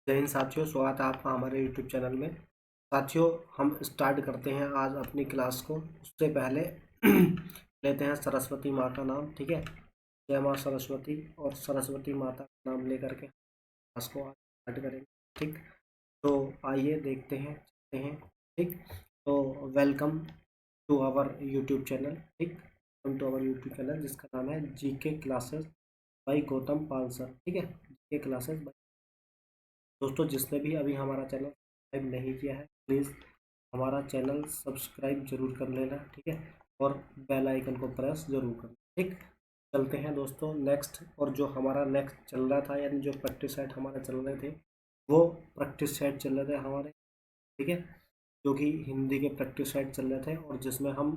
जय हिंद साथियों, स्वागत है आपका हमारे यूट्यूब चैनल में। साथियों, हम स्टार्ट करते हैं आज अपनी क्लास को। उससे पहले लेते हैं सरस्वती माँ का नाम। ठीक है, जय माँ सरस्वती। और सरस्वती माता का नाम लेकर के क्लास को आज स्टार्ट करेंगे। ठीक, तो आइए देखते हैं, चलते हैं। ठीक, तो welcome to our YouTube channel. ठीक, welcome to our YouTube channel जिसका नाम है GK classes by Gautam Pal sir. ठीक है, जीके क्लासेस। दोस्तों, जिसने भी अभी हमारा चैनल सब्सक्राइब नहीं किया है, प्लीज़ हमारा चैनल सब्सक्राइब जरूर कर लेना। ठीक है, और बेल आइकन को प्रेस जरूर करना। ठीक, चलते हैं दोस्तों नेक्स्ट। और जो हमारा नेक्स्ट चल रहा था, यानी जो प्रैक्टिस सेट हमारे चल रहे थे, वो प्रैक्टिस सेट चल रहे थे हमारे। ठीक है, जो कि हिंदी के प्रैक्टिस सेट चल रहे थे, और जिसमें हम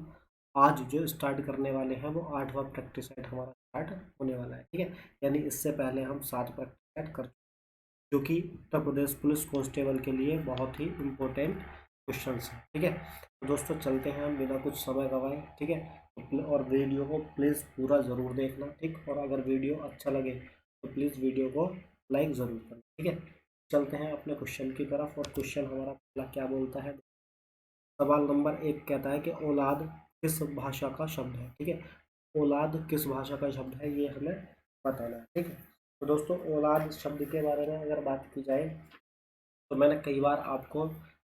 आज जो स्टार्ट करने वाले हैं वो 8वां प्रैक्टिस सेट हमारा स्टार्ट होने वाला है। ठीक है, यानी इससे पहले हम 7 प्रैक्टिस सेट कर, जो कि उत्तर प्रदेश पुलिस कांस्टेबल के लिए बहुत ही इम्पोर्टेंट क्वेश्चंस हैं। ठीक है, तो दोस्तों चलते हैं हम बिना कुछ समय गवाए। ठीक है, और वीडियो को प्लीज़ पूरा ज़रूर देखना। ठीक, और अगर वीडियो अच्छा लगे तो प्लीज़ वीडियो को लाइक ज़रूर करना। ठीक है, चलते हैं अपने क्वेश्चन की तरफ। और क्वेश्चन हमारा पहला क्या बोलता है? सवाल नंबर 1 कहता है कि औलाद किस भाषा का शब्द है। ठीक है, औलाद किस भाषा का शब्द है, ये हमें बताना है। ठीक है, तो दोस्तों औलाद शब्द के बारे में अगर बात की जाए, तो मैंने कई बार आपको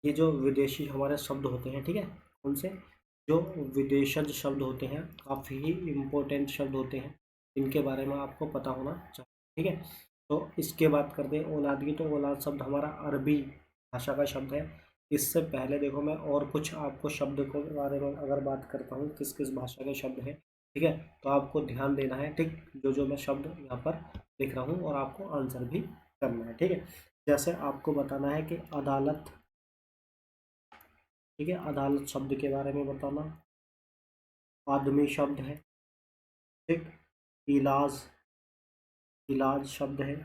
ये जो विदेशी हमारे शब्द होते हैं, ठीक है, उनसे जो विदेशज शब्द होते हैं, काफ़ी ही इम्पोर्टेंट शब्द होते हैं, इनके बारे में आपको पता होना चाहिए। ठीक है, तो इसके बात करते हैं औलाद की। तो औलाद शब्द हमारा अरबी भाषा का शब्द है। इससे पहले देखो, मैं और कुछ आपको शब्द के बारे में अगर बात करता हूँ, किस किस भाषा के शब्द हैं, ठीक है, तो आपको ध्यान देना है। ठीक, जो जो मैं शब्द यहाँ पर लिख रहा हूँ, और आपको आंसर भी करना है। ठीक है, जैसे आपको बताना है कि अदालत। ठीक है, अदालत शब्द के बारे में बताना। आदमी शब्द है। ठीक, इलाज, इलाज शब्द है।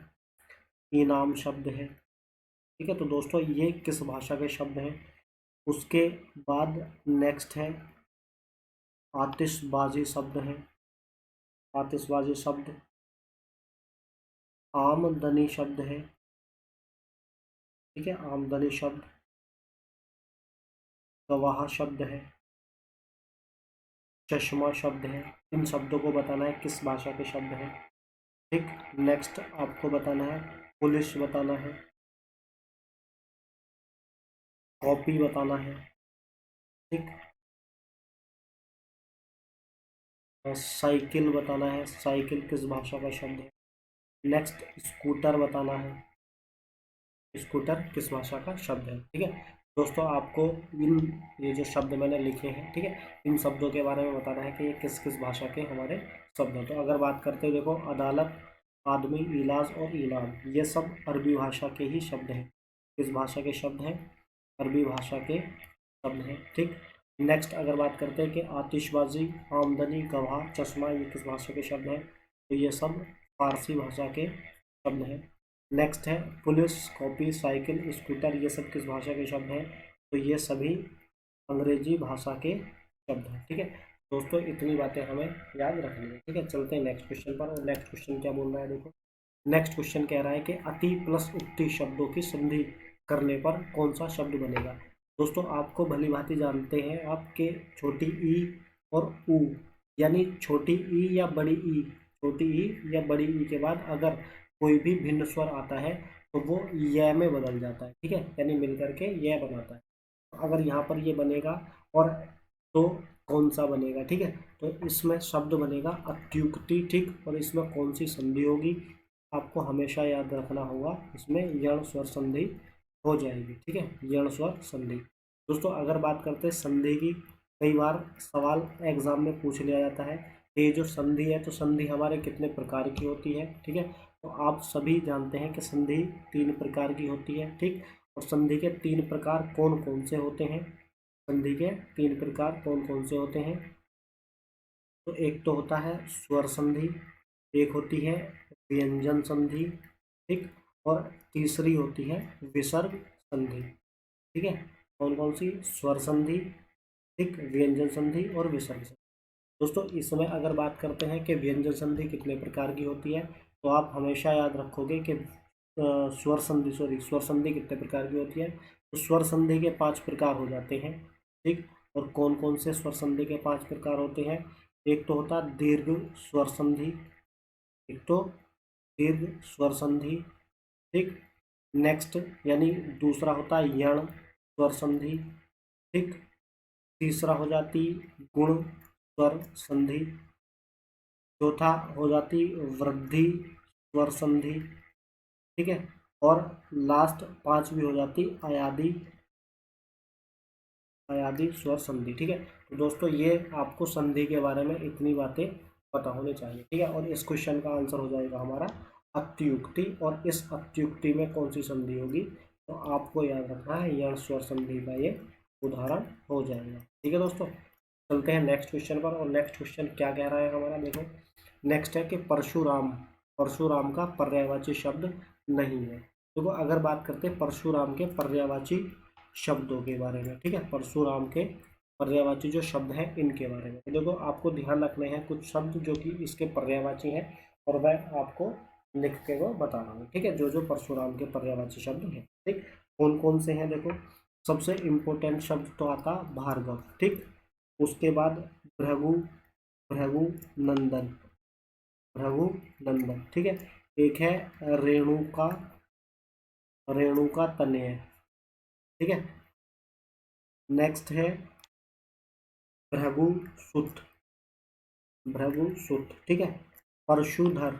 इनाम शब्द है। ठीक है, तो दोस्तों ये किस भाषा के शब्द हैं? उसके बाद नेक्स्ट है आतिशबाजी शब्द है। आतिशबाजी शब्द। आमदनी शब्द है। ठीक है, आमदनी शब्द। गवाह शब्द है। चश्मा शब्द है। इन शब्दों को बताना है किस भाषा के शब्द हैं। ठीक, नेक्स्ट आपको बताना है पुलिस बताना है। कॉपी बताना है। ठीक, और साइकिल बताना है, साइकिल किस भाषा का शब्द है। नेक्स्ट स्कूटर बताना है, स्कूटर किस भाषा का शब्द है। ठीक है, दोस्तों आपको इन ये जो शब्द मैंने लिखे हैं, ठीक है, इन शब्दों के बारे में बताना है कि ये किस किस भाषा के हमारे शब्द हैं। तो अगर बात करते हैं, देखो अदालत, आदमी, इलाज और इनाम, ये सब अरबी भाषा के ही शब्द हैं। किस भाषा के शब्द हैं? अरबी भाषा के शब्द हैं। ठीक, नेक्स्ट अगर बात करते हैं कि आतिशबाजी, आमदनी, गवाह, चश्मा, ये किस भाषा के शब्द हैं? तो ये सब फारसी भाषा के शब्द हैं। नेक्स्ट है पुलिस, कॉपी, साइकिल, स्कूटर, ये सब किस भाषा के शब्द हैं? तो ये सभी अंग्रेजी भाषा के शब्द हैं। ठीक है, दोस्तों इतनी बातें हमें याद रखनी है। ठीक है, चलते हैं नेक्स्ट क्वेश्चन पर। और नेक्स्ट क्वेश्चन क्या बोल रहा है, देखो। नेक्स्ट क्वेश्चन कह रहा है कि अति प्लस उक्ति शब्दों की संधि करने पर कौन सा शब्द बनेगा? दोस्तों आपको भली भांति जानते हैं आपके छोटी ई और ऊ, यानी छोटी ई या बड़ी ई, छोटी ई या बड़ी ई के बाद अगर कोई भी भिन्न स्वर आता है तो वो य में बदल जाता है। ठीक है, यानी मिलकर के य बनाता है। अगर यहाँ पर ये बनेगा, और तो कौन सा बनेगा? ठीक है, तो इसमें शब्द बनेगा अत्युक्ति। ठीक, और इसमें कौन सी संधि होगी? आपको हमेशा याद रखना होगा, इसमें यण स्वर संधि हो जाएगी। ठीक है, यण स्वर संधि। दोस्तों अगर बात करते हैं संधि की, कई बार सवाल एग्जाम में पूछ लिया जाता है, ये जो संधि है, तो संधि हमारे कितने प्रकार की होती है? ठीक है, तो आप सभी जानते हैं कि संधि 3 प्रकार की होती है। ठीक, और संधि के 3 प्रकार कौन कौन से होते हैं? संधि के 3 प्रकार कौन कौन से होते हैं? तो एक तो होता है स्वर संधि, एक होती है व्यंजन संधि, ठीक, और तीसरी होती है विसर्ग संधि। ठीक है, कौन कौन सी? स्वर संधि, ठीक, व्यंजन संधि और विसर्ग संधि। दोस्तों इसमें अगर बात करते हैं कि व्यंजन संधि कितने प्रकार की होती है, तो आप हमेशा याद रखोगे कि स्वर संधि, स्वर संधि कितने प्रकार की होती है? तो स्वर संधि के 5 प्रकार हो जाते हैं, ठीक। और कौन कौन से स्वर संधि के 5 प्रकार होते हैं? एक तो होता है दीर्घ स्वर संधि, एक तो दीर्घ स्वर संधि, ठीक। नेक्स्ट यानी दूसरा होता है यण स्वर संधि, ठीक। तीसरा हो जाती गुण स्वर संधि, चौथा हो जाती वृद्धि स्वर संधि, ठीक है। और लास्ट पांचवी हो जाती अयादी, अयादी स्वर संधि, ठीक है। तो दोस्तों ये आपको संधि के बारे में इतनी बातें पता होनी चाहिए, ठीक है। और इस क्वेश्चन का आंसर हो जाएगा हमारा अत्युक्ति, और इस अत्युक्ति में कौन सी संधि होगी? तो आपको याद रखना है यण स्वर संधि का ये उदाहरण हो जाएगा, ठीक है दोस्तों। चलते हैं नेक्स्ट क्वेश्चन पर, और नेक्स्ट क्वेश्चन क्या कह रहा है हमारा, देखो। नेक्स्ट है कि परशुराम, परशुराम का पर्यायवाची शब्द नहीं है। देखो अगर बात करते हैं परशुराम के पर्यायवाची शब्दों के बारे में, ठीक है, परशुराम के पर्यायवाची जो शब्द हैं इनके बारे में, तो देखो आपको ध्यान रखने हैं कुछ शब्द जो कि इसके पर्यायवाची हैं, और मैं आपको लिख के वो बता रहा हूँ, ठीक है, जो जो परशुराम के पर्यायवाची शब्द हैं, ठीक। कौन कौन से हैं देखो। सबसे इम्पोर्टेंट शब्द तो आता भार्गव, ठीक। उसके बाद भृगु, भृगु नंदन, भृगु नंदन, ठीक है। एक है रेणुका, रेणुका तनय, ठीक है। नेक्स्ट है भृगु सुत, भृगु सुत, ठीक है। परशुधर,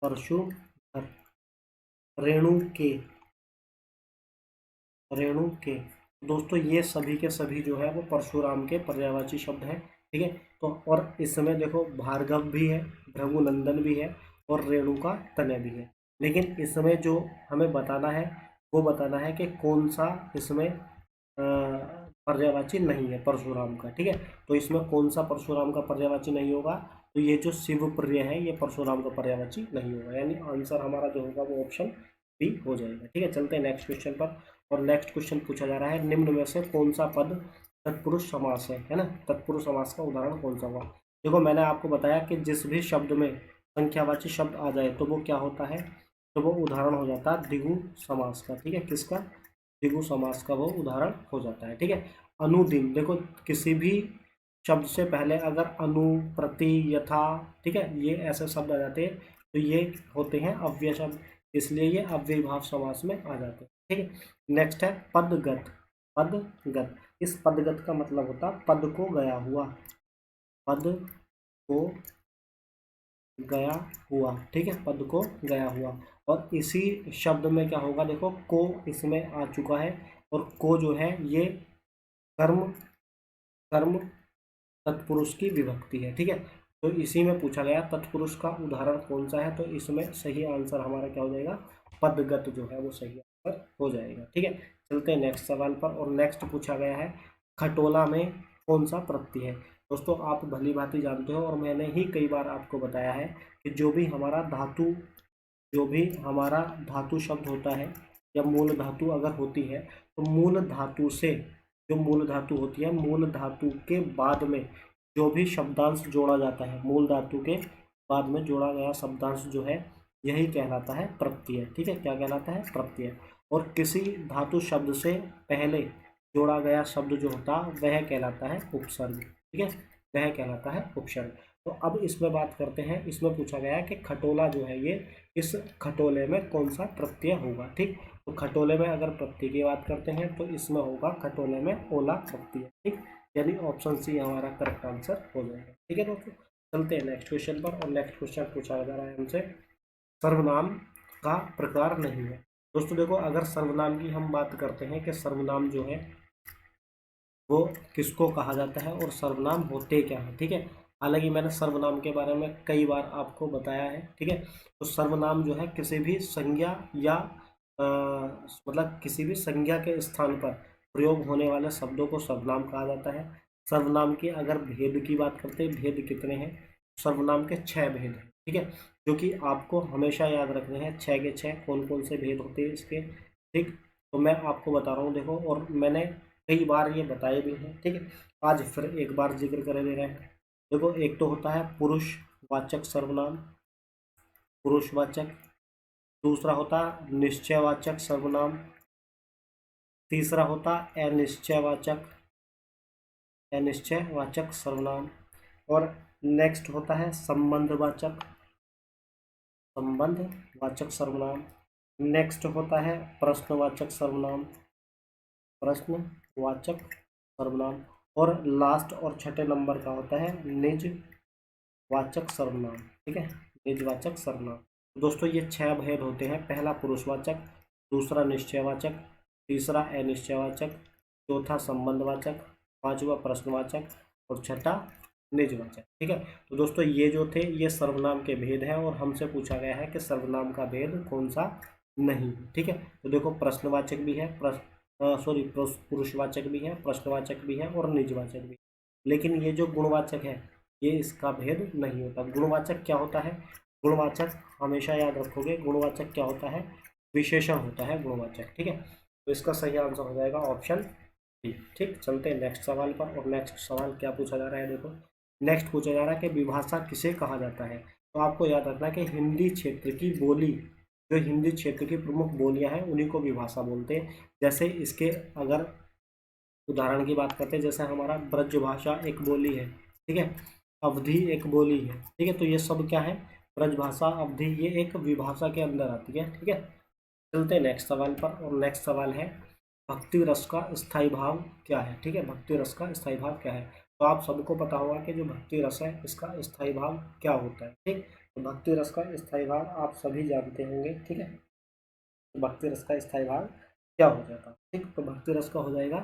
परशुधर। रेणु के, रेणु के। दोस्तों ये सभी के सभी जो है वो परशुराम के पर्यायवाची शब्द हैं, ठीक है। तो और इस समय देखो भार्गव भी है, भृगुनंदन भी है, और रेणुका तनय भी है। लेकिन इस समय जो हमें बताना है वो बताना है कि कौन सा इसमें पर्यायवाची नहीं है परशुराम का, ठीक है। तो इसमें कौन सा परशुराम का पर्यायवाची नहीं होगा? तो ये जो शिव प्रिय है ये परशुराम का पर्यायवाची नहीं होगा, यानी आंसर हमारा जो होगा वो ऑप्शन बी हो जाएगा, ठीक है। चलते हैं नेक्स्ट क्वेश्चन पर, और नेक्स्ट क्वेश्चन पूछा जा रहा है निम्न में से कौन सा पद तत्पुरुष समास है ना। तत्पुरुष समास का उदाहरण कौन सा हुआ? देखो मैंने आपको बताया कि जिस भी शब्द में संख्यावाची शब्द आ जाए तो वो क्या होता है, तो वो उदाहरण हो जाता है द्विगु समास का, ठीक है। किसका? द्विगु समास का वो उदाहरण हो जाता है, ठीक है। अनुदिन, देखो किसी भी शब्द से पहले अगर अनु, प्रति, यथा, ठीक है, ये ऐसे शब्द आ जाते हैं तो ये होते हैं अव्यय शब्द, इसलिए ये अव्ययीभाव समास में आ जाते हैं, ठीक है। नेक्स्ट है पदगत, पदगत। इस पदगत का मतलब होता है पद को गया हुआ, पद को गया हुआ, ठीक है, पद को गया हुआ। और इसी शब्द में क्या होगा, देखो को इसमें आ चुका है, और को जो है ये कर्म, कर्म तत्पुरुष की विभक्ति है, ठीक है। तो इसी में पूछा गया तत्पुरुष का उदाहरण कौन सा है, तो इसमें सही आंसर हमारा क्या हो जाएगा, पदगत जो है वो सही आंसर हो जाएगा, ठीक है। चलते हैं नेक्स्ट सवाल पर, और नेक्स्ट पूछा गया है खटोला में कौन सा प्रत्यय है। दोस्तों आप भली भांति जानते हो, और मैंने ही कई बार आपको बताया है कि जो भी हमारा धातु, जो भी हमारा धातु शब्द होता है या मूल धातु अगर होती है, तो मूल धातु से, जो मूल धातु होती है, मूल धातु के बाद में जो भी शब्दांश जोड़ा जाता है, मूल धातु के बाद में जोड़ा गया शब्दांश जो है यही कहलाता है प्रत्यय, ठीक है। क्या कहलाता है? प्रत्यय। और किसी धातु शब्द से पहले जोड़ा गया शब्द जो होता है वह कहलाता है उपसर्ग, ठीक है, वह कहलाता है उपसर्ग। तो अब इसमें बात करते हैं, इसमें पूछा गया है कि खटोला जो है ये, इस खटोले में कौन सा प्रत्यय होगा, ठीक। तो खटोले में अगर प्रत्यय की बात करते हैं तो इसमें होगा खटोले में ओला प्रत्यय, ठीक, यानी ऑप्शन सी हमारा करेक्ट आंसर हो जाएगा, ठीक है दोस्तों। चलते हैं नेक्स्ट क्वेश्चन पर, और नेक्स्ट क्वेश्चन पूछा जा रहा है हमसे सर्वनाम का प्रकार नहीं है। दोस्तों देखो अगर सर्वनाम की हम बात करते हैं कि सर्वनाम जो है वो किसको कहा जाता है और सर्वनाम होते क्या है, ठीक है। हालांकि मैंने सर्वनाम के बारे में कई बार आपको बताया है, ठीक है। तो सर्वनाम जो है किसी भी संज्ञा या मतलब किसी भी संज्ञा के स्थान पर प्रयोग होने वाले शब्दों को सर्वनाम कहा जाता है। सर्वनाम के अगर भेद की बात करते हैं, भेद कितने हैं? सर्वनाम के 6 भेद हैं, ठीक है, जो कि आपको हमेशा याद रखने हैं। 6 के 6 कौन कौन से भेद होते हैं इसके, ठीक। तो मैं आपको बता रहा हूँ देखो, और मैंने कई बार ये बताए भी हैं, ठीक है। आज फिर एक बार जिक्र कर दे रहे हैं। देखो एक तो होता है पुरुष वाचक सर्वनाम, पुरुषवाचक, दूसरा होता निश्चयवाचक सर्वनाम, तीसरा होता अनिश्चयवाचक सर्वनाम, और नेक्स्ट होता है संबंधवाचक सर्वनाम। नेक्स्ट होता है प्रश्नवाचक सर्वनाम, प्रश्नवाचक सर्वनाम, और लास्ट और छठे नंबर का होता है निजवाचक सर्वनाम। ठीक है, निजवाचक सर्वनाम। दोस्तों ये 6 भेद होते हैं। पहला पुरुषवाचक, दूसरा निश्चयवाचक, तीसरा अनिश्चयवाचक, चौथा संबंधवाचक, पांचवा प्रश्नवाचक और छठा निजवाचक। ठीक है, तो दोस्तों ये जो थे ये सर्वनाम के भेद हैं और हमसे पूछा गया है कि सर्वनाम का भेद कौन सा नहीं। ठीक है, तो देखो प्रश्नवाचक भी है, पुरुषवाचक भी है, प्रश्नवाचक भी है और निजवाचक भी। लेकिन ये जो गुणवाचक है ये इसका भेद नहीं होता। गुणवाचक क्या होता है? गुणवाचक हमेशा याद रखोगे, गुणवाचक क्या होता है? विशेषण होता है गुणवाचक। ठीक है, तो इसका सही आंसर हो जाएगा ऑप्शन डी। ठीक, चलते हैं नेक्स्ट सवाल पर। और नेक्स्ट सवाल क्या पूछा जा रहा है, देखो नेक्स्ट पूछा जा रहा है कि विभाषा किसे कहा जाता है। तो आपको याद रखना है कि हिंदी क्षेत्र की बोली, जो हिंदी क्षेत्र की प्रमुख बोलियां हैं उन्हीं को विभाषा बोलते हैं। जैसे इसके अगर उदाहरण की बात करते हैं, जैसे हमारा ब्रज भाषा एक बोली है, ठीक है, अवधी एक बोली है, ठीक है, तो ये सब क्या है? ब्रज भाषा, अवधी, ये एक विभाषा के अंदर आती है। ठीक है, चलते हैं नेक्स्ट सवाल पर। और नेक्स्ट सवाल है भक्ति रस का स्थायी भाव क्या है। ठीक है, भक्ति रस का स्थायी भाव क्या है? तो आप सबको पता होगा कि जो भक्ति रस है इसका स्थायी भाव क्या होता है। ठीक, तो भक्ति रस का स्थायी भाव आप सभी जानते होंगे। ठीक है, तो भक्ति रस का स्थायी भाव क्या हो जाएगा? ठीक, तो भक्ति रस का हो जाएगा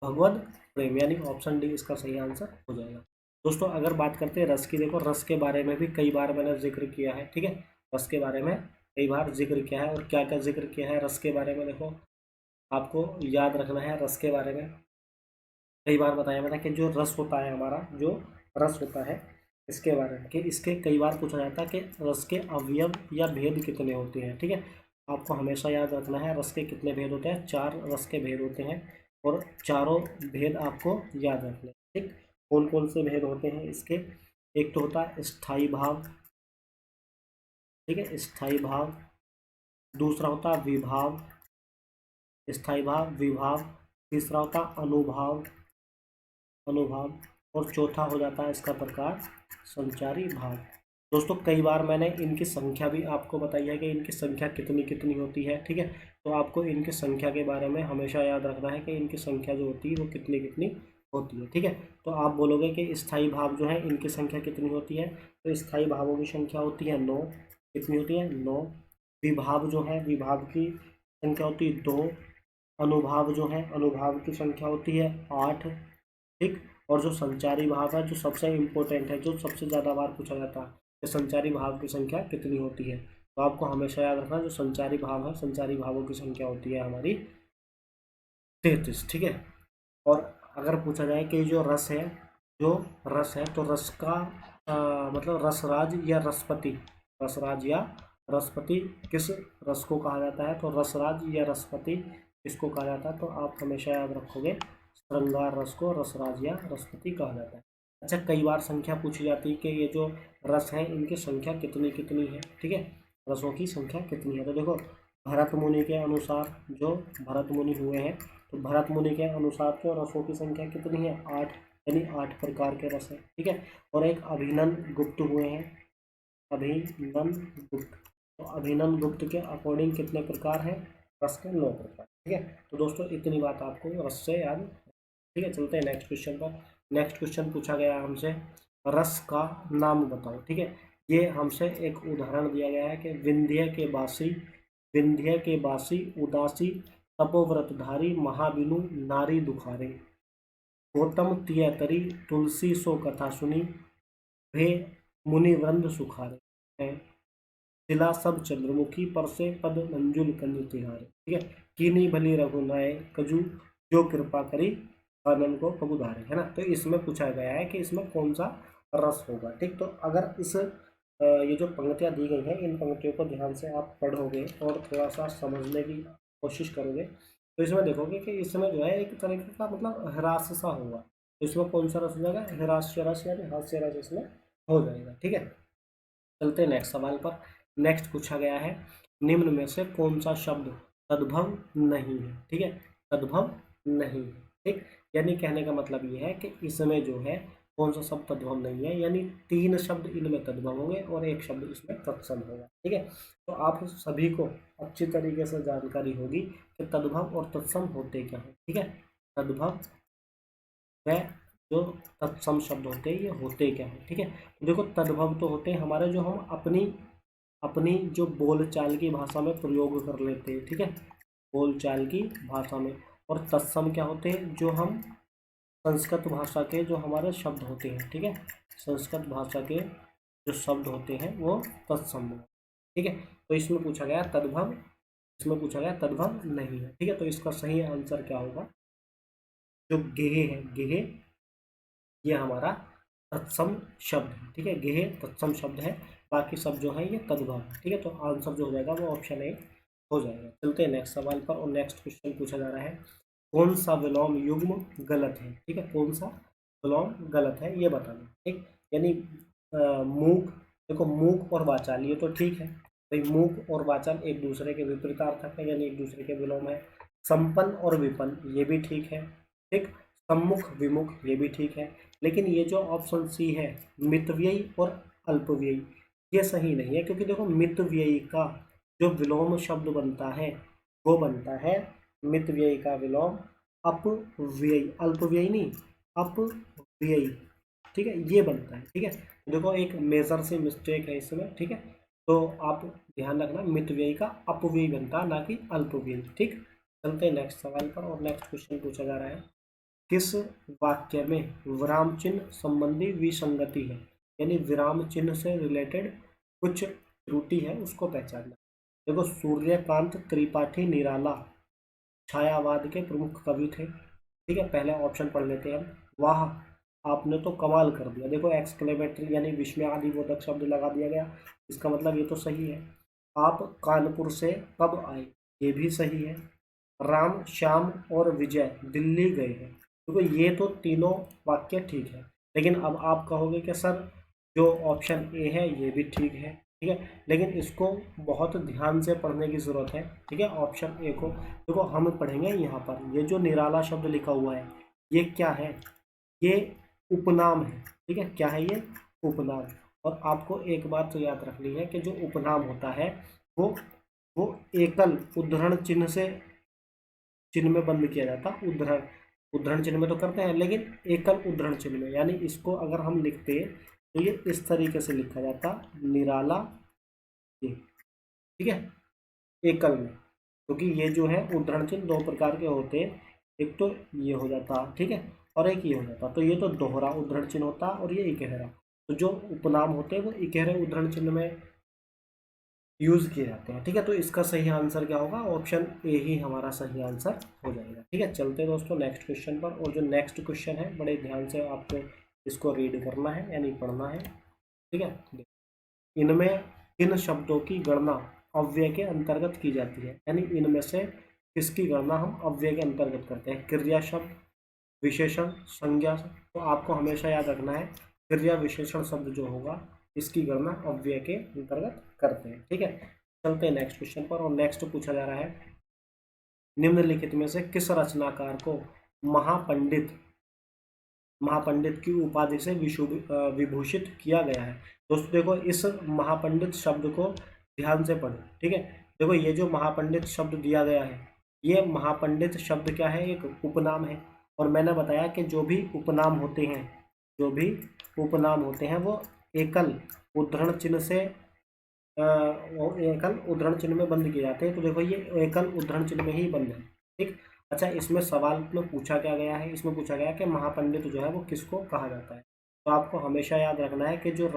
भगवद प्रेम, यानी ऑप्शन डी इसका सही आंसर हो जाएगा। दोस्तों अगर बात करते हैं रस की, देखो रस के बारे में भी कई बार मैंने जिक्र किया है। ठीक है, रस के बारे में कई बार जिक्र किया है। और क्या क्या जिक्र किया है रस के बारे में, देखो आपको याद रखना है। रस के बारे में कई बार बताया मैंने कि जो रस होता है हमारा, जो रस होता है इसके बारे में, कि इसके कई बार पूछा जाता है कि रस के अवयव या भेद कितने होते हैं। ठीक है, आपको हमेशा याद रखना है रस के कितने भेद होते हैं। 4 रस के भेद होते हैं और चारों भेद आपको याद रखने हैं। ठीक, कौन कौन से भेद होते हैं इसके? एक तो होता है स्थायी भाव, ठीक है, स्थायी भाव। दूसरा होता है विभाव, स्थायी भाव, विभाव। तीसरा होता है अनुभाव, अनुभाव। और चौथा हो जाता है इसका प्रकार संचारी भाव। दोस्तों कई बार मैंने इनकी संख्या भी आपको बताई है कि इनकी संख्या कितनी कितनी होती है। ठीक है, तो आपको इनकी संख्या के बारे में हमेशा याद रखना है कि इनकी संख्या जो होती है वो कितनी कितनी होती है। ठीक है, तो आप बोलोगे कि स्थायी भाव जो है इनकी संख्या कितनी होती है, तो स्थायी भावों की संख्या होती है 9। कितनी होती है? 9। विभाव जो है, विभाव की संख्या होती है 2। अनुभाव जो है, अनुभाव की संख्या होती है 8। ठीक, और जो संचारी भाव है, जो सबसे इम्पोर्टेंट है, जो सबसे ज़्यादा बार पूछा जाता है कि संचारी भाव की संख्या कितनी होती है, तो आपको हमेशा याद रखना जो संचारी भाव है, संचारी भावों की संख्या होती है हमारी 33। ठीक है, और अगर पूछा जाए कि जो रस है, जो रस है, तो रस का मतलब रसराज या रसपति, रसराज या रसपति किस रस को कहा जाता है? तो रसराज या रसपति किसको कहा जाता है? तो आप हमेशा याद रखोगे श्रृंगार रस को रसराज या रसपति कहा जाता है। अच्छा, कई बार संख्या पूछी जाती है कि ये जो रस है इनकी संख्या कितनी कितनी है। ठीक है, रसों की संख्या कितनी है? तो देखो भरत मुनि के अनुसार, जो भरत मुनि हुए हैं, तो भरत मुनि के अनुसार तो रसों की संख्या कितनी है? 8, यानी 8 प्रकार के रस हैं। ठीक है, और एक अभिनंद गुप्त हुए हैं, अभिनंद गुप्त, तो अभिनंद गुप्त के अकॉर्डिंग कितने प्रकार हैं? रस के 9 प्रकार। ठीक है, तो दोस्तों इतनी बात आपको रस से याद। ठीक है, चलते हैं नेक्स्ट क्वेश्चन पर। नेक्स्ट क्वेश्चन पूछा गया हमसे रस का नाम बताओ। ठीक है, ये हमसे एक उदाहरण दिया गया है कि विंध्य के बासी उदासी तपोव्रतधारी महाबिनु नारी दुखारे, गौतम तियतरी तुलसी सो कथा सुनी, वे मुनिवृंद सुखारे हैं, शिला सब चंद्रमुखी पर से पद मंजुल कंज तिहारे। ठीक है, कीनी भली रघुनाय कजू, जो कृपा करी आनंद को पगुधारे, है ना। तो इसमें पूछा गया है कि इसमें कौन सा रस होगा। ठीक, तो अगर इस ये जो पंक्तियां दी गई हैं इन पंक्तियों को ध्यान से आप पढ़ोगे और थोड़ा सा समझने की कोशिश करोगे तो इसमें देखोगे कि इसमें जो है एक तरीके का मतलब ह्रास सा होगा। तो इसमें कौन सा रस हो जाएगा? ह्रास्य रस यानी हास्य रस इसमें हो जाएगा। ठीक है, चलते हैं नेक्स्ट सवाल पर। नेक्स्ट पूछा गया है निम्न में से कौन सा शब्द तद्भव नहीं है, ठीक है, तद्भव नहीं है, ठीक। यानी कहने का मतलब ये है कि इसमें जो है कौन सा शब्द तद्भव नहीं है, यानी 3 शब्द इनमें तद्भव होंगे और 1 शब्द इसमें तत्सम होगा, ठीक है। तो आप सभी को अच्छी तरीके से जानकारी होगी कि तद्भव और तत्सम होते क्या है, ठीक है। तद्भव व जो तत्सम शब्द होते हैं ये होते क्या है, ठीक है। तो देखो तद्भव तो होते हैं हमारे जो हम अपनी अपनी जो बोलचाल की भाषा में प्रयोग कर लेते हैं, ठीक है, बोलचाल की भाषा में। और तत्सम क्या होते हैं, जो हम संस्कृत भाषा के जो हमारे शब्द होते हैं, ठीक है, संस्कृत भाषा के जो शब्द होते हैं वो तत्सम है, ठीक है। तो इसमें पूछा गया तद्भव, इसमें पूछा गया तद्भव नहीं है, ठीक है। तो इसका सही आंसर क्या होगा, जो गेहे है, गेहे ये हमारा तत्सम शब्द है, ठीक है, गेहे तत्सम शब्द है, बाकी सब जो है ये तद्भव है, ठीक है। तो आंसर जो हो जाएगा वो ऑप्शन ए हो जाएगा। चलते हैं नेक्स्ट सवाल पर, और नेक्स्ट क्वेश्चन पूछा जा रहा है कौन सा विलोम युग्म गलत है, ठीक है, कौन सा विलोम गलत है ये बताना, ठीक। यानी मूक, देखो मूक और वाचाल ये तो ठीक है भाई, मूक और वाचाल एक दूसरे के विपरीतार्थक है, यानी एक दूसरे के विलोम है। संपन्न और विपन्न ये भी ठीक है, ठीक। सम्मुख विमुख ये भी ठीक है, लेकिन ये जो ऑप्शन सी है मितव्ययी और अल्पव्ययी ये सही नहीं है, क्योंकि देखो मितव्ययी का जो विलोम शब्द बनता है वो बनता है, मितव्ययी का विलोम अपव्ययी, अल्पव्ययी नहीं अपव्ययी, ठीक है, ये बनता है, ठीक है। देखो एक मेजर से मिस्टेक है इसमें, ठीक है, तो आप ध्यान रखना मितव्ययी का अपव्ययी बनता ना कि अल्पव्ययी, ठीक। चलते हैं नेक्स्ट सवाल पर, और नेक्स्ट क्वेश्चन पूछा जा रहा है किस वाक्य में विराम चिन्ह संबंधी विसंगति है, यानी विराम चिन्ह से रिलेटेड कुछ त्रुटि है उसको पहचानना। देखो सूर्यकांत त्रिपाठी निराला छायावाद के प्रमुख कवि थे, ठीक है। पहले ऑप्शन पढ़ लेते हैं हम, वाह आपने तो कमाल कर दिया, देखो एक्सक्लेमेटरी यानी विस्मयादिबोधक शब्द लगा दिया गया, इसका मतलब ये तो सही है। आप कानपुर से कब आए, ये भी सही है। राम श्याम और विजय दिल्ली गए हैं, देखो ये तो तीनों वाक्य ठीक है, लेकिन अब आप कहोगे कि सर जो ऑप्शन ए है ये भी ठीक है, ठीक है, लेकिन इसको बहुत ध्यान से पढ़ने की ज़रूरत है, ठीक है। ऑप्शन ए को देखो हम पढ़ेंगे यहाँ पर, ये जो निराला शब्द लिखा हुआ है ये क्या है, ये उपनाम है, ठीक है, क्या है ये उपनाम। और आपको एक बात तो याद रखनी है कि जो उपनाम होता है वो वो एकल उद्धरण चिन्ह से चिन्ह में बंद किया जाता, उद्धरण उद्धरण चिन्ह में तो करते हैं, लेकिन एकल उद्धरण चिन्ह में, यानी इसको अगर हम लिखते तो ये इस तरीके से लिखा जाता निराला, ये ठीक है, एकल में, क्योंकि ये जो है उद्धरण चिन्ह 2 प्रकार के होते हैं, एक तो ये हो जाता, ठीक है, और एक ये हो जाता, तो ये तो दोहरा उद्धरण चिन्ह होता और ये इकहरा। तो जो उपनाम होते हैं वो इकहरे उद्धरण चिन्ह में यूज किए जाते हैं, ठीक है। तो इसका सही आंसर क्या होगा, ऑप्शन ए ही हमारा सही आंसर हो जाएगा, ठीक है। चलते हैं दोस्तों नेक्स्ट क्वेश्चन पर, और जो नेक्स्ट क्वेश्चन है बड़े ध्यान से आपको इसको रीड करना है यानी पढ़ना है, ठीक है। इनमें किन शब्दों की गणना अव्यय के अंतर्गत की जाती है, यानी इनमें से किसकी गणना हम अव्यय के अंतर्गत करते हैं, क्रिया शब्द, विशेषण, संज्ञा। तो आपको हमेशा याद रखना है क्रिया विशेषण शब्द जो होगा इसकी गणना अव्यय के अंतर्गत करते हैं, ठीक है। चलते हैं नेक्स्ट क्वेश्चन पर, और नेक्स्ट पूछा जा रहा है निम्नलिखित में से किस रचनाकार को महापंडित महापंडित की उपाधि से विभूषित किया गया है। दोस्तों देखो इस महापंडित शब्द को ध्यान से पढ़ो, ठीक है। देखो ये जो महापंडित शब्द दिया गया है, ये महापंडित शब्द क्या है, एक उपनाम है, और मैंने बताया कि जो भी उपनाम होते हैं, जो भी उपनाम होते हैं वो एकल उद्धरण चिन्ह से एकल उद्धरण चिन्ह में बंद किए जाते हैं। तो देखो ये एकल उद्धरण चिन्ह में ही बंद है, ठीक। अच्छा इसमें सवाल में पूछा क्या गया है, इसमें पूछा गया कि महापंडित जो है वो किसको कहा जाता है। तो आपको हमेशा याद रखना है कि जो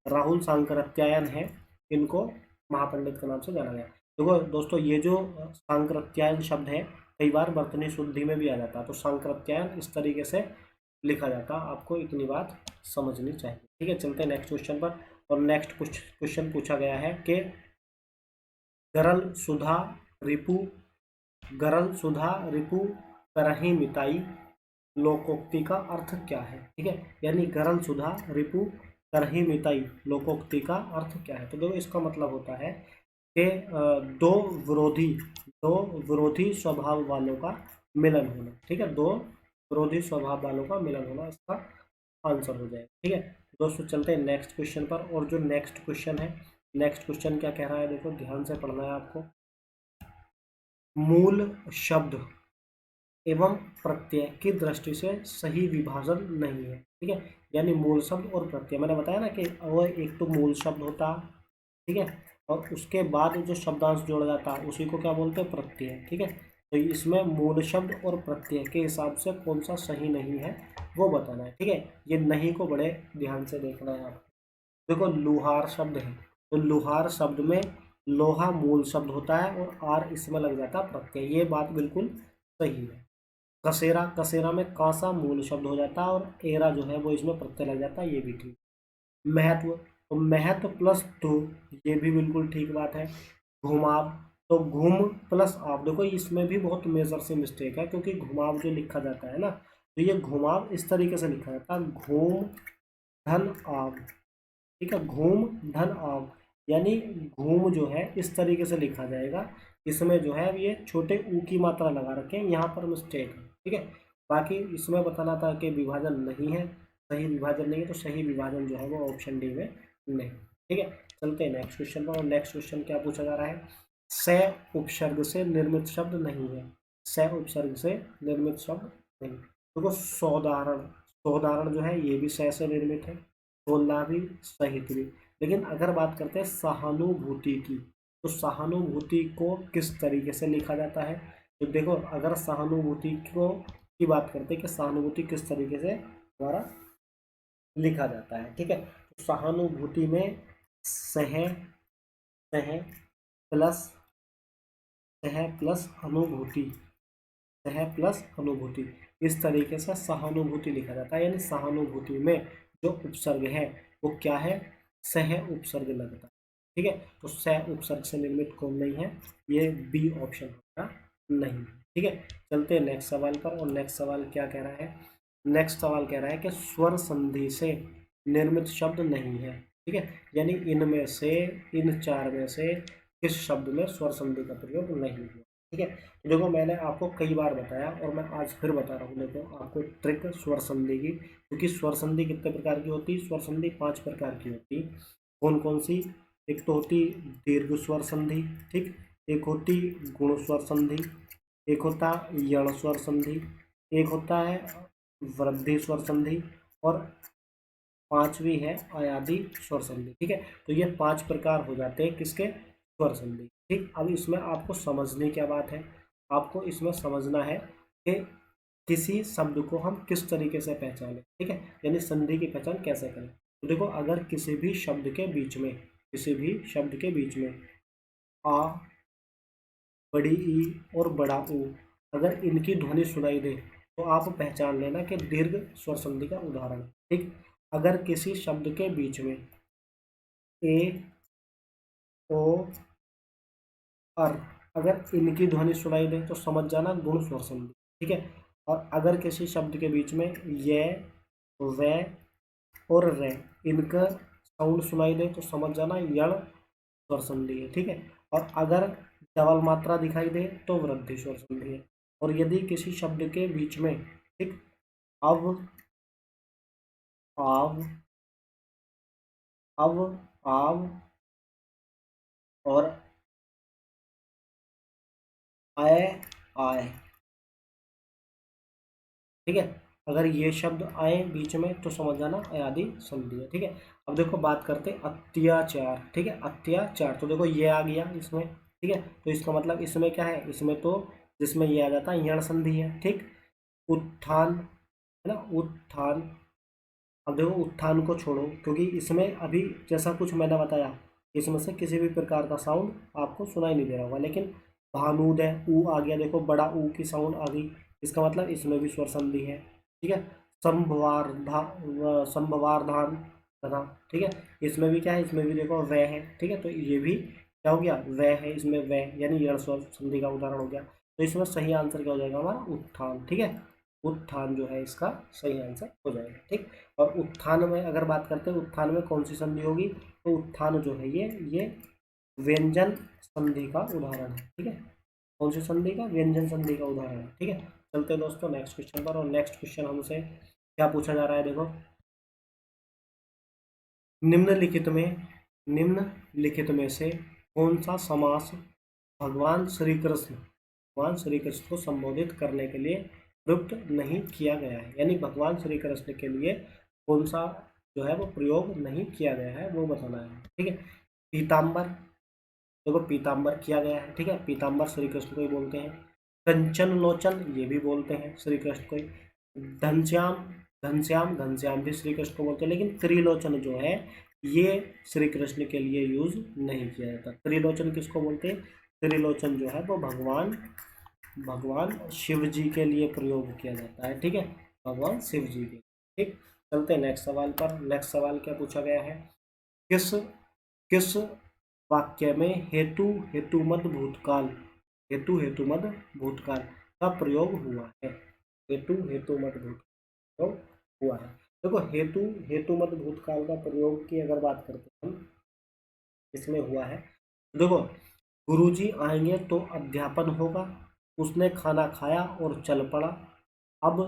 राहुल सांकृत्यायन है इनको महापंडित के नाम से जाना गया। देखो दोस्तों ये जो सांकृत्यायन शब्द है कई बार वर्तनी शुद्धि में भी आ जाता है, तो सांकृत्यायन इस तरीके से लिखा जाता, आपको इतनी बात समझनी चाहिए, ठीक है। चलते हैं नेक्स्ट क्वेश्चन पर, और नेक्स्ट क्वेश्चन पूछा गया है कि गरल सुधा रिपु करही मिताई लोकोक्ति का अर्थ क्या है, ठीक है, यानी गरल सुधा रिपु करही मिताई लोकोक्ति का अर्थ क्या है। तो देखो इसका मतलब होता है के दो विरोधी स्वभाव वालों का मिलन होना। ठीक है, दो विरोधी स्वभाव वालों का मिलन होना इसका आंसर हो जाएगा। ठीक है दोस्तों, चलते हैं नेक्स्ट क्वेश्चन पर। और जो नेक्स्ट क्वेश्चन है, नेक्स्ट क्वेश्चन क्या कह रहा है, देखो ध्यान से पढ़ना है आपको। मूल शब्द एवं प्रत्यय की दृष्टि से सही विभाजन नहीं है। ठीक है, यानी मूल शब्द और प्रत्यय, मैंने बताया ना कि वो एक तो मूल शब्द होता, ठीक है, और उसके बाद जो शब्दांश जोड़ा जाता है उसी को क्या बोलते हैं, प्रत्यय। ठीक है, तो इसमें मूल शब्द और प्रत्यय के हिसाब से कौन सा सही नहीं है वो बताना है। ठीक है, ये नहीं को बड़े ध्यान से देखना है आपको। देखो लुहार शब्द है, तो लुहार शब्द में लोहा मूल शब्द होता है और आर इसमें लग जाता है प्रत्यय, ये बात बिल्कुल सही है। कसेरा, कसेरा में कांसा मूल शब्द हो जाता है और एरा जो है वो इसमें प्रत्यय लग जाता है, ये भी ठीक। महत्व, तो महत्व प्लस तो ये भी बिल्कुल ठीक बात है। घुमाव, तो घुम प्लस आप, देखो इसमें भी बहुत मेजर से मिस्टेक है, क्योंकि घुमाव जो लिखा जाता है ना, तो ये घुमाव इस तरीके से लिखा जाता है, घूम धन आव। ठीक है, घूम धन आव, यानी घूम जो है इस तरीके से लिखा जाएगा, इसमें जो है ये छोटे ऊ की मात्रा लगा रखे हैं, यहाँ पर मिस्टेक है। ठीक है, बाकी इसमें बताना था कि विभाजन नहीं है, सही विभाजन नहीं है, तो सही विभाजन जो है वो ऑप्शन डी में नहीं। ठीक है, चलते हैं नेक्स्ट क्वेश्चन पर। और नेक्स्ट क्वेश्चन क्या पूछा जा रहा है, स उपसर्ग से निर्मित शब्द नहीं है। स उपसर्ग से निर्मित शब्द नहीं, देखो सौदाहरण, सौदाहरण जो है ये भी स से निर्मित है, बोलना भी, सहित भी। लेकिन अगर बात करते हैं सहानुभूति की, तो सहानुभूति को किस तरीके से लिखा जाता है, तो देखो अगर सहानुभूति को की बात करते हैं कि सहानुभूति किस तरीके से हमारा लिखा जाता है। ठीक है, तो सहानुभूति में सह, सह प्लस, सह प्लस अनुभूति, सह प्लस अनुभूति, इस तरीके से सहानुभूति लिखा जाता है। यानी सहानुभूति में जो उपसर्ग है वो क्या है, सह उपसर्ग लगता है। ठीक है, तो सह उपसर्ग से निर्मित कौन नहीं है, ये बी ऑप्शन होगा नहीं। ठीक है, चलते हैं नेक्स्ट सवाल पर। और नेक्स्ट सवाल क्या कह रहा है, नेक्स्ट सवाल कह रहा है कि स्वर संधि से निर्मित शब्द नहीं है। ठीक है, यानी इनमें से, इन चार में से किस शब्द में स्वर संधि का प्रयोग नहीं हुआ। ठीक है, तो देखो मैंने आपको कई बार बताया और मैं आज फिर बता रहा हूँ, देखो आपको ट्रिक स्वर संधि की, क्योंकि स्वर संधि कितने प्रकार की होती है, स्वर संधि 5 प्रकार की होती। कौन कौन सी, एक तो होती दीर्घ स्वर संधि, ठीक, एक होती गुण स्वर संधि, एक होता यण स्वर संधि, एक होता है वृद्धि स्वर संधि, और पांचवी है अयादी स्वर संधि। ठीक है, तो ये 5 प्रकार हो जाते हैं किसके, स्वर संधि। ठीक, अब इसमें आपको समझने क्या बात है, आपको इसमें समझना है कि किसी शब्द को हम किस तरीके से पहचानें। ठीक है, यानी संधि की पहचान कैसे करें। तो देखो अगर किसी भी शब्द के बीच में, किसी भी शब्द के बीच में आ, बड़ी ई और बड़ा ऊ, अगर इनकी ध्वनि सुनाई दे तो आप पहचान लेना कि दीर्घ स्वर संधि का उदाहरण। ठीक, अगर किसी शब्द के बीच में ए, ओ, अर, अगर इनकी ध्वनि सुनाई दे तो समझ जाना गुण स्वर संधि। ठीक है, और अगर किसी शब्द के बीच में ये, वे और रे, इनका साउंड सुनाई दे तो समझ जाना यण स्वर संधि है। ठीक है, और अगर डबल मात्रा दिखाई दे तो वृद्धि स्वर संधि है। और यदि किसी शब्द के बीच में, ठीक, अब, आव, अब, आव और आए, आए, ठीक है, अगर ये शब्द आए बीच में तो समझ जाना अयादी संधि है। ठीक है, अब देखो बात करते हैं अत्याचार। ठीक है, अत्याचार, तो देखो ये आ गया इसमें। ठीक है, तो इसका मतलब इसमें क्या है, इसमें तो जिसमें ये आ जाता है यण संधि है। ठीक, उत्थान है ना, उत्थान, अब देखो उत्थान को छोड़ो क्योंकि इसमें अभी जैसा कुछ मैंने बताया, इसमें से किसी भी प्रकार का साउंड आपको सुनाई नहीं दे रहा होगा, लेकिन भानुदय ऊ आ गया, देखो बड़ा ऊ की साउंड आ गई, इसका मतलब इसमें भी स्वर संधि है। ठीक है, संभवार्धा, संभवार्धान तथा, ठीक है, इसमें भी क्या है, इसमें भी देखो वह है। ठीक है, तो ये भी क्या हो गया, वह है, इसमें वह यानी यण स्वर संधि का उदाहरण हो गया। तो इसमें सही आंसर क्या हो जाएगा हमारा, उत्थान। ठीक है, उत्थान जो है इसका सही आंसर हो जाएगा। ठीक, और उत्थान में अगर बात करते हैं, उत्थान में कौन सी संधि होगी, तो उत्थान जो है ये व्यंजन संधि का उदाहरण है। ठीक है, कौन सी संधि का? व्यंजन संधि का उदाहरण है। ठीक है, चलते हैं दोस्तों नेक्स्ट क्वेश्चन पर। और नेक्स्ट क्वेश्चन हमसे क्या पूछा जा रहा है, देखो, निम्नलिखित में से कौन सा समास भगवान श्री कृष्ण को संबोधित करने के लिए प्रयुक्त नहीं किया गया है, यानी भगवान श्री कृष्ण के लिए कौन सा जो है वो प्रयोग नहीं किया गया है, वो बताना है। ठीक है, पीताम्बर, देखो पीताम्बर किया गया है। ठीक है, पीताम्बर श्री कृष्ण को ही बोलते हैं। कंचन लोचन, ये भी बोलते हैं श्री कृष्ण को ही। घनश्याम, घनश्याम भी श्री कृष्ण को बोलते हैं। लेकिन त्रिलोचन जो है ये श्री कृष्ण के लिए यूज नहीं किया जाता। त्रिलोचन किसको बोलते हैं? त्रिलोचन जो है वो भगवान शिव जी के लिए प्रयोग किया जाता है। ठीक है, भगवान शिव जी के। ठीक, चलते हैं नेक्स्ट सवाल पर। नेक्स्ट सवाल क्या पूछा गया है, किस किस वाक्य में हेतु मद भूतकाल का प्रयोग हुआ है? हेतु मद भूतकाल हुआ है। देखो हेतु मद भूतकाल का प्रयोग की अगर बात करते हैं हम, इसमें हुआ है, देखो, गुरुजी आएंगे तो अध्यापन होगा, उसने खाना खाया और चल पड़ा, अब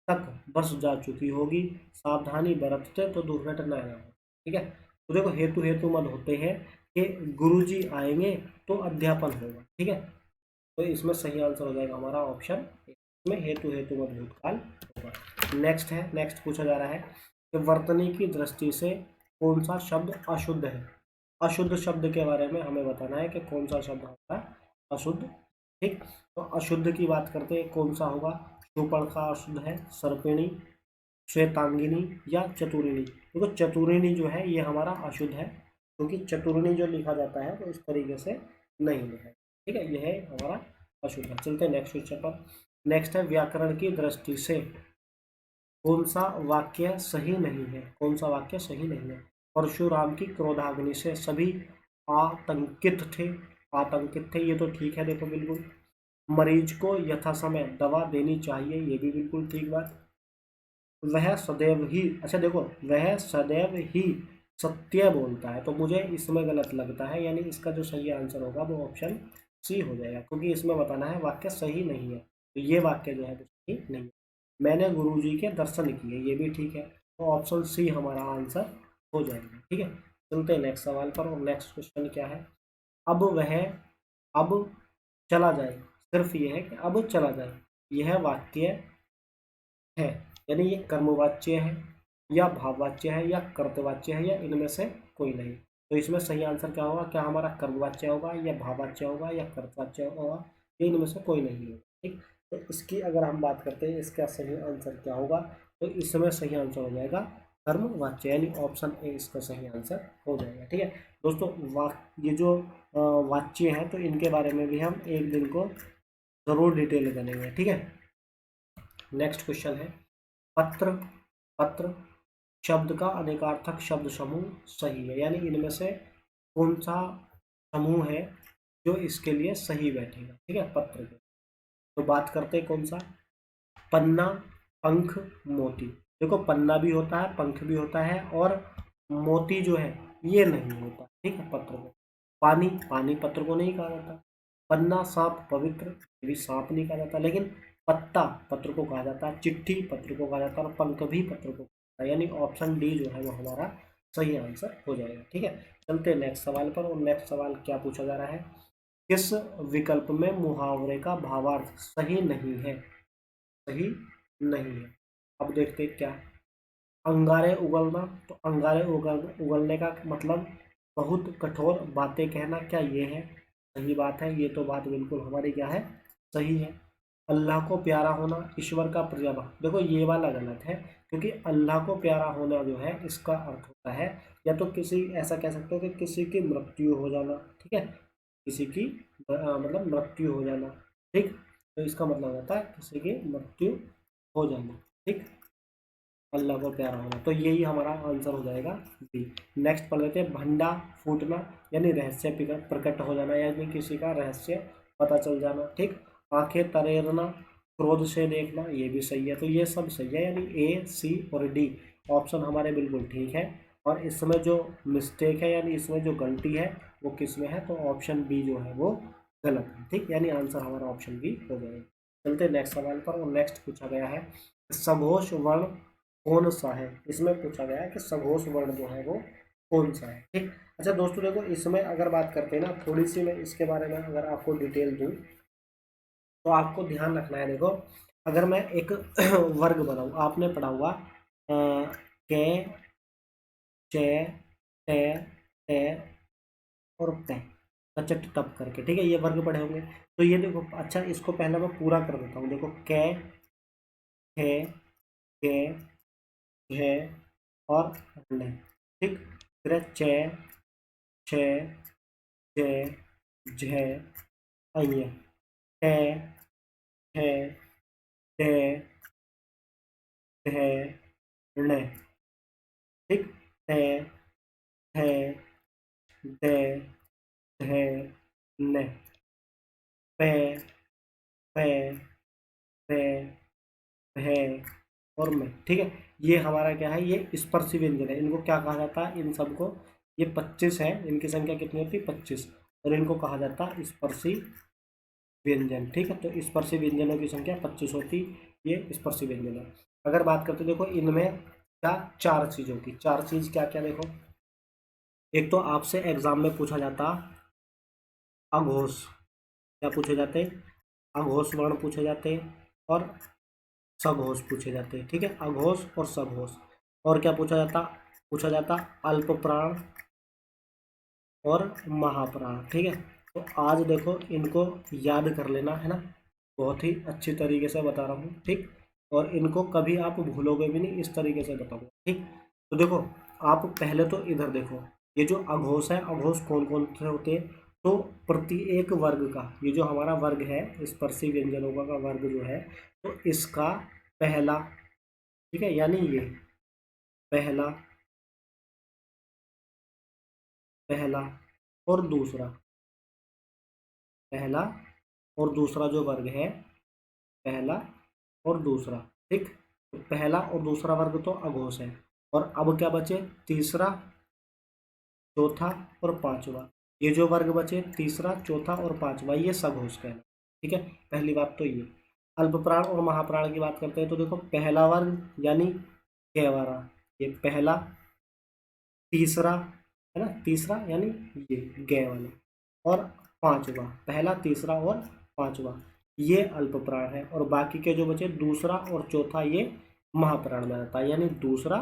तक बस जा चुकी होगी, सावधानी बरतते तो दुर्घटना न हो। ठीक है, तो देखो हेतु मद होते हैं कि गुरुजी आएंगे तो अध्यापन होगा। ठीक है, तो इसमें सही आंसर हो जाएगा हमारा ऑप्शन, इसमें हेतु मद भूतकाल होगा। नेक्स्ट पूछा जा रहा है कि वर्तनी की दृष्टि से कौन सा शब्द अशुद्ध है? अशुद्ध शब्द के बारे में हमें बताना है कि कौन सा शब्द होता है अशुद्ध। ठीक, तो अशुद्ध की बात करते हैं, कौन सा होगा? शूर्पणखा अशुद्ध है, सर्पिणी, श्वेतांगिनी या चतुरिणी। देखो चतुरिणी जो है ये हमारा अशुद्ध है, क्योंकि चतुरिणी जो लिखा जाता है तो इस तरीके से नहीं लिखा है। ठीक है, यह है हमारा अशुद्ध है। चलते हैं नेक्स्ट क्वेश्चन पर। नेक्स्ट है व्याकरण की दृष्टि से कौन सा वाक्य सही नहीं है? कौन सा वाक्य सही नहीं है? परशुराम की क्रोधाग्नि से सभी आतंकित थे, ये तो ठीक है, देखो बिल्कुल। मरीज को यथा समय दवा देनी चाहिए, ये भी बिल्कुल ठीक बात। वह सदैव ही, अच्छा देखो, वह सदैव ही सत्य बोलता है, तो मुझे इसमें गलत लगता है, यानी इसका जो सही आंसर होगा वो ऑप्शन सी हो जाएगा, क्योंकि इसमें बताना है वाक्य सही नहीं है, तो ये वाक्य जो है वो सही नहीं है। मैंने गुरुजी के दर्शन किए, ये भी ठीक है, तो ऑप्शन सी हमारा आंसर हो जाएगा। ठीक है, चलते हैं नेक्स्ट सवाल पर। और नेक्स्ट क्वेश्चन क्या है, अब चला जाए, सिर्फ ये है कि अब चला जाए, यह वाक्य है, यानी ये कर्मवाच्य है या भाववाच्य है या कर्तवाच्य है या इनमें से कोई नहीं। तो इसमें सही आंसर क्या होगा? क्या हमारा कर्मवाच्य होगा या भाववाच्य होगा या कर्तवाच्य होगा? ये इनमें से कोई नहीं होगा। ठीक, तो इसकी अगर हम बात करते हैं इसका सही आंसर क्या होगा, तो इसमें सही आंसर हो जाएगा कर्मवाच्य, यानी ऑप्शन ए इसका सही आंसर हो जाएगा। ठीक है दोस्तों, ये जो वाच्य हैं तो इनके बारे में भी हम एक दिन को जरूर डिटेल में जानेंगे। ठीक है, नेक्स्ट क्वेश्चन है, पत्र शब्द का अनेकार्थक शब्द समूह सही है, यानी इनमें से कौन सा समूह है जो इसके लिए सही बैठेगा? ठीक है, पत्र के, तो बात करते हैं कौन सा, पन्ना, पंख, मोती। देखो पन्ना भी होता है, पंख भी होता है, और मोती जो है ये नहीं होता। ठीक है, पत्र को। पानी पत्र को नहीं कहा जाता। पन्ना, सांप, पवित्र, ये भी सांप नहीं कहा जाता। लेकिन पत्ता पत्र को कहा जाता है, चिट्ठी पत्र को कहा जाता है, और पंख भी पत्र को कहा जाता है, यानी ऑप्शन डी जो है वो हमारा सही आंसर हो जाएगा। ठीक है, चलते हैं नेक्स्ट सवाल पर। और नेक्स्ट सवाल क्या पूछा जा रहा है, किस विकल्प में मुहावरे का भावार्थ सही नहीं है? सही नहीं है, अब देखते हैं क्या। अंगारे उगलना, तो अंगारे उगलने का मतलब बहुत कठोर बातें कहना, क्या ये है? सही बात है, ये तो बात बिल्कुल हमारी क्या है, सही है। अल्लाह को प्यारा होना, ईश्वर का प्रिय भक्त, देखो ये वाला गलत है, क्योंकि अल्लाह को प्यारा होना जो है इसका अर्थ होता है, या तो किसी, ऐसा कह सकते हो कि किसी की मृत्यु हो जाना। ठीक है, किसी की मतलब मृत्यु हो जाना। ठीक, तो इसका मतलब होता है किसी की मृत्यु हो जाना। ठीक, अल्लाह को प्यारा होना, तो यही हमारा आंसर हो जाएगा बी। नेक्स्ट पढ़ लेते हैं, भंडा फूटना, यानी रहस्य प्रकट हो जाना, यानी किसी का रहस्य पता चल जाना। ठीक, आंखें तरेरना, क्रोध से देखना, ये भी सही है, तो ये सब सही है, यानी ए, सी और डी ऑप्शन हमारे बिल्कुल ठीक है। और इसमें जो मिस्टेक है यानी इसमें जो गलती है वो किस में है, तो ऑप्शन बी जो है वो गलत है। ठीक, यानी आंसर हमारा ऑप्शन बी हो जाएगा। चलते नेक्स्ट सवाल पर। और नेक्स्ट पूछा गया है सघोष वर्ण कौन सा है। इसमें पूछा गया है कि सघोष वर्ण जो है वो कौन सा है। ठीक, अच्छा दोस्तों देखो, इसमें अगर बात करते हैं ना, थोड़ी सी मैं इसके बारे में अगर आपको डिटेल दूँ तो आपको ध्यान रखना है। देखो, अगर मैं एक वर्ग बनाऊँ, आपने पढ़ा हुआ के, चे, टे, टे और पे, कचट टप करके, ठीक है, ये वर्ग पढ़े होंगे। तो ये देखो, अच्छा इसको पहले मैं पूरा कर देता हूँ। देखो, कै, खे, गे, घे और ने। ठीक, फिर चे, छे, जे, झे, अये, टे, ठे, डे, ढे, णे। ठीक, टे, ठे, डे, ढे, ने, पे, पे, पे, भे और में। ठीक है, ये हमारा क्या है, ये स्पर्शी व्यंजन है। इनको क्या कहा जाता है, इन सबको, ये 25 है, इनकी संख्या कितनी होती है 25, और इनको कहा जाता है स्पर्शी व्यंजन। ठीक है, तो स्पर्शी व्यंजनों की संख्या 25 होती, ये स्पर्शी व्यंजन है। अगर बात करते देखो इनमें क्या चार चीजों की, चार चीज क्या क्या देखो, एक तो आपसे एग्जाम में पूछा जाता अघोष, क्या पूछे जाते, अघोष वर्ण पूछे जाते और सघोष पूछे जाते हैं। ठीक है, अघोष और सघोष। और क्या पूछा जाता अल्प प्राण और महाप्राण। ठीक है, तो आज देखो इनको याद कर लेना है ना, बहुत ही अच्छी तरीके से बता रहा हूँ। ठीक, और इनको कभी आप भूलोगे भी नहीं, इस तरीके से बताऊंगा। ठीक, तो देखो, आप पहले तो इधर देखो, ये जो अघोष है, अघोष कौन कौन से होते हैं, तो प्रत्येक वर्ग का, ये जो हमारा वर्ग है स्पर्शी व्यंजनों का वर्ग जो है, तो इसका पहला, ठीक है, यानी ये पहला, पहला और दूसरा, पहला और दूसरा जो वर्ग है, पहला और दूसरा। ठीक, तो पहला और दूसरा वर्ग तो अघोष है। और अब क्या बचे, तीसरा, चौथा और पांचवा। ये जो वर्ग बचे तीसरा, चौथा और पांचवा, ये सघोष कहलाए। ठीक है, पहली बात तो ये। अल्प प्राण और महाप्राण की बात करते हैं तो देखो, पहला वर्ग यानी कैवारा, ये पहला, तीसरा है ना, तीसरा यानी ये गे वाला, और पांचवा, पहला, तीसरा और पांचवा, ये अल्प प्राण है। और बाकी के जो बचे दूसरा और चौथा, ये महाप्राण में आता है, यानी दूसरा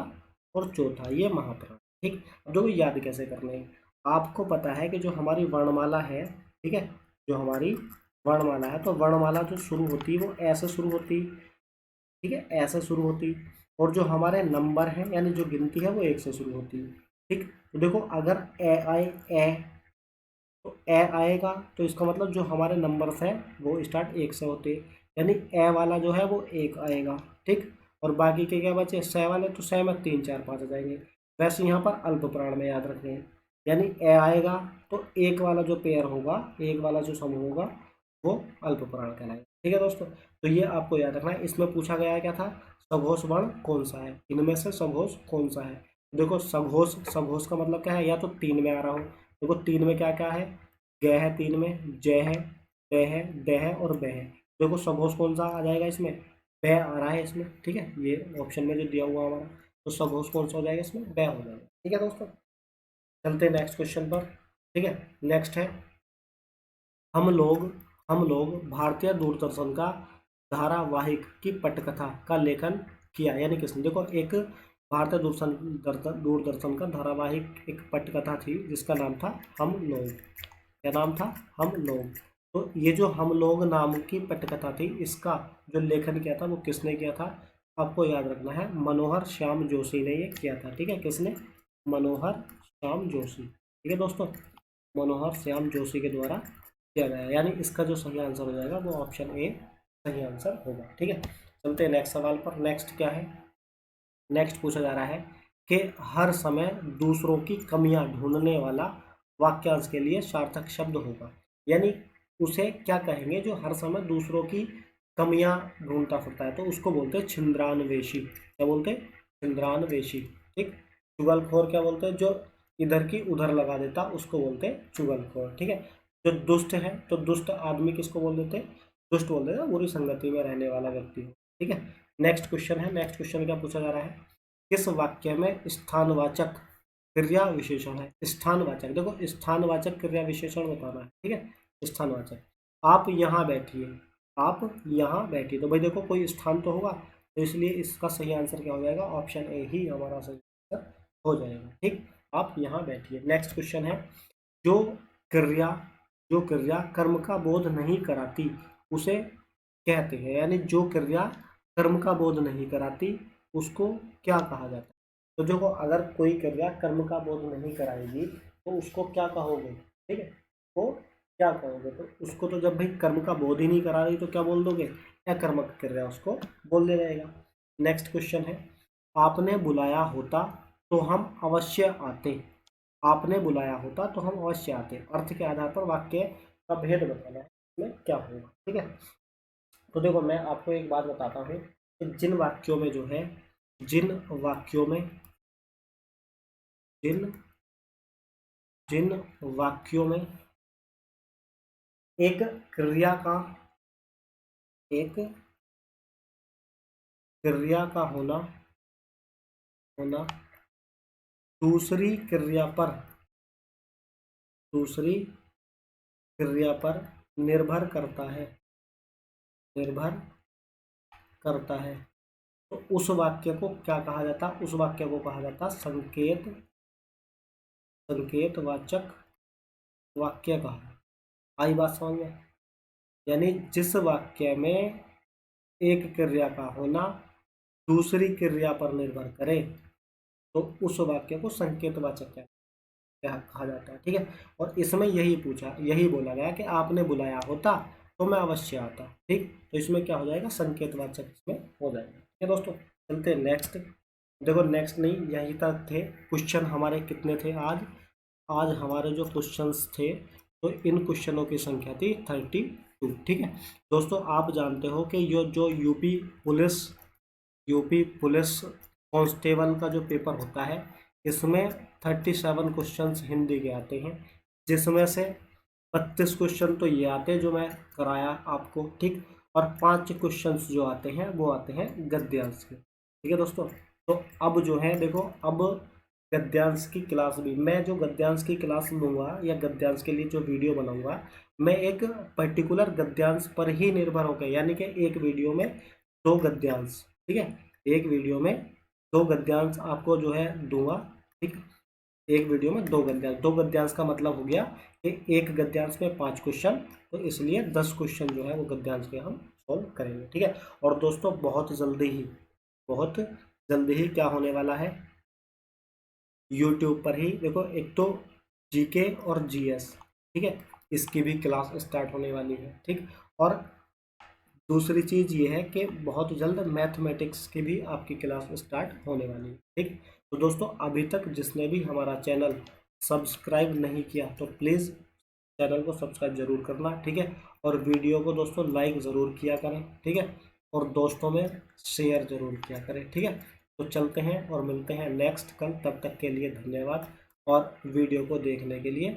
और चौथा ये महाप्राण। ठीक, अब देखो याद कैसे करने हैं। आपको पता है कि जो हमारी वर्णमाला है, ठीक है, जो हमारी वर्णमाला है, तो वर्णमाला जो शुरू होती है वो ऐसे शुरू होती है। ठीक है, ऐसे शुरू होती, और जो हमारे नंबर है यानी जो गिनती है वो एक से शुरू होती है। ठीक, तो देखो अगर ए आए, ए, तो ए आएगा तो इसका मतलब जो हमारे नंबर्स हैं वो स्टार्ट एक से होते हैं, यानी ए वाला जो है वो एक आएगा। ठीक, और बाकी के क्या बचे, से वाले, तो से में 3 4 5 आ जाएंगे। वैसे यहाँ पर अल्प प्राण में याद रखने हैं, यानी ए आएगा तो एक वाला जो पेयर होगा, एक वाला जो समूह होगा वो अल्प प्राण कहलाएगा। ठीक है दोस्तों, तो ये आपको याद रखना है। इसमें पूछा गया क्या था, सघोष वर्ण कौन सा है, इनमें से सघोष कौन सा है। देखो सघोष, सघोष का मतलब क्या है, या तो 3 में आ रहा हो। देखो 3 में क्या क्या है, ग है, 3 में जय है, टे है, डे है और बे है। देखो सघोष कौन सा आ जाएगा इसमें, बे आ रहा है इसमें। ठीक है, ये ऑप्शन में जो दिया हुआ हमारा, तो सघोष कौन सा हो जाएगा इसमें, बे हो जाएगा। ठीक है दोस्तों, चलते हैं नेक्स्ट क्वेश्चन पर। ठीक है, नेक्स्ट है, हम लोग हम लोग भारतीय दूरदर्शन का धारावाहिक की पटकथा का लेखन किया, यानी किसने। देखो एक भारतीय दूरदर्शन का धारावाहिक एक पटकथा थी जिसका नाम था हम लोग। क्या नाम था, हम लोग। तो ये जो हम लोग नाम की पटकथा थी, इसका जो लेखन किया था वो किसने किया था, आपको याद रखना है, मनोहर श्याम जोशी ने ये किया था। ठीक है, किसने, मनोहर श्याम जोशी। ठीक है दोस्तों, मनोहर श्याम जोशी के द्वारा किया गया, यानी इसका जो सही आंसर हो जाएगा वो ऑप्शन ए सही आंसर होगा। ठीक है, चलते हैं नेक्स्ट सवाल पर। नेक्स्ट क्या है, नेक्स्ट पूछा जा रहा है कि हर समय दूसरों की कमियां ढूंढने वाला वाक्यांश के लिए सार्थक शब्द होगा, यानी उसे क्या कहेंगे जो हर समय दूसरों की कमियां ढूंढता फिरता है, तो उसको बोलते हैं छिंद्रान्वेषी। क्या बोलते हैं, छिंद्रान्वेषी। ठीक, चुगलखोर क्या बोलते हैं, जो इधर की उधर लगा देता उसको बोलते हैं चुगलखोर, ठीक है। जो दुष्ट है, तो दुष्ट आदमी किसको बोल देते हैं, दुष्ट बोल देते हैं बुरी संगति में रहने वाला व्यक्ति, ठीक है। नेक्स्ट क्वेश्चन है, नेक्स्ट क्वेश्चन क्या पूछा जा रहा है, किस वाक्य में स्थानवाचक क्रिया विशेषण है। स्थानवाचक, देखो स्थानवाचक क्रिया विशेषण बताना है, ठीक है। स्थानवाचक, आप यहाँ बैठिए, आप यहाँ बैठिए, तो भाई देखो कोई स्थान तो होगा, तो इसलिए इसका सही आंसर क्या हो जाएगा, ऑप्शन ए ही हमारा सही आंसर हो जाएगा, ठीक। आप यहाँ बैठिए। नेक्स्ट क्वेश्चन है, जो क्रिया जो क्रिया कर्म का बोध नहीं कराती उसे कहते हैं, यानी जो क्रिया कर्म का बोध नहीं कराती उसको क्या कहा जाता है। तो देखो अगर कोई क्रिया कर्म का बोध नहीं कराएगी तो उसको क्या कहोगे, ठीक है, वो क्या कहोगे, तो उसको तो जब भाई कर्म का बोध ही नहीं करा रही तो क्या बोल दोगे, अकर्मक क्रिया उसको बोलने रहेगा। नेक्स्ट क्वेश्चन है, आपने बुलाया होता तो हम अवश्य आते, आपने बुलाया होता तो हम अवश्य आते, अर्थ के आधार पर वाक्य का भेद बताना है, इसमें क्या होगा, ठीक है। तो देखो मैं आपको एक बात बताता हूँ कि जिन वाक्यों में जो है, जिन वाक्यों में जिन जिन वाक्यों में एक क्रिया का एक क्रिया का होना होना दूसरी क्रिया पर दूसरी क्रिया पर निर्भर करता है, निर्भर करता है, तो उस वाक्य को क्या कहा जाता, उस वाक्य को कहा जाता संकेतवाचक वाक्य कहा। आई बात समझ में, यानी जिस वाक्य में एक क्रिया का होना दूसरी क्रिया पर निर्भर करे तो उस वाक्य को संकेतवाचक क्या कहा जाता है, ठीक है। और इसमें यही बोला गया कि आपने बुलाया होता तो मैं अवश्य आता, ठीक। तो इसमें क्या हो जाएगा, संकेतवाचक इसमें हो जाएगा, ठीक है दोस्तों। चलते हैं नेक्स्ट। देखो नेक्स्ट नहीं, यही तक थे क्वेश्चन हमारे, कितने थे आज, आज हमारे जो क्वेश्चंस थे, तो इन क्वेश्चनों की संख्या थी 32, ठीक है दोस्तों। आप जानते हो कि ये जो यूपी पुलिस कांस्टेबल का जो पेपर होता है, इसमें 37 क्वेश्चंस हिंदी के आते हैं, जिसमें से 32 क्वेश्चन तो ये आते हैं जो मैं कराया आपको, ठीक। और 5 क्वेश्चंस जो आते हैं वो आते हैं गद्यांश के, ठीक है दोस्तों। तो अब जो है देखो, अब गद्यांश की क्लास भी, मैं जो गद्यांश की क्लास लूँगा या गद्यांश के लिए जो वीडियो बनाऊंगा, मैं एक पर्टिकुलर गद्यांश पर ही निर्भर होकर, यानी कि एक वीडियो में 2 गद्यांश, ठीक है, एक वीडियो में 2 गद्यांश आपको जो है दूंगा, ठीक। एक वीडियो में 2 गद्यांश का मतलब हो गया कि एक गद्यांश में 5 क्वेश्चन, तो इसलिए 10 क्वेश्चन जो है वो गद्यांश के हम सॉल्व करेंगे, ठीक है। और दोस्तों बहुत जल्दी ही क्या होने वाला है, यूट्यूब पर ही देखो, एक तो जीके और जीएस, ठीक है, इसकी भी क्लास स्टार्ट होने वाली है, ठीक। और दूसरी चीज़ ये है कि बहुत जल्द मैथमेटिक्स की भी आपकी क्लास स्टार्ट होने वाली है, ठीक। तो दोस्तों अभी तक जिसने भी हमारा चैनल सब्सक्राइब नहीं किया तो प्लीज़ चैनल को सब्सक्राइब जरूर करना, ठीक है। और वीडियो को दोस्तों लाइक ज़रूर किया करें, ठीक है, और दोस्तों में शेयर ज़रूर किया करें, ठीक है। तो चलते हैं और मिलते हैं नेक्स्ट कल, तब तक के लिए धन्यवाद और वीडियो को देखने के लिए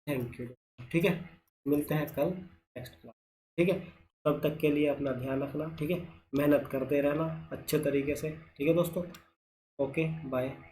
थैंक यू, ठीक है। मिलते हैं कल नेक्स्ट क्लास, ठीक है। तब तक के लिए अपना ध्यान रखना, ठीक है, मेहनत करते रहना अच्छे तरीके से, ठीक है दोस्तों। Okay bye.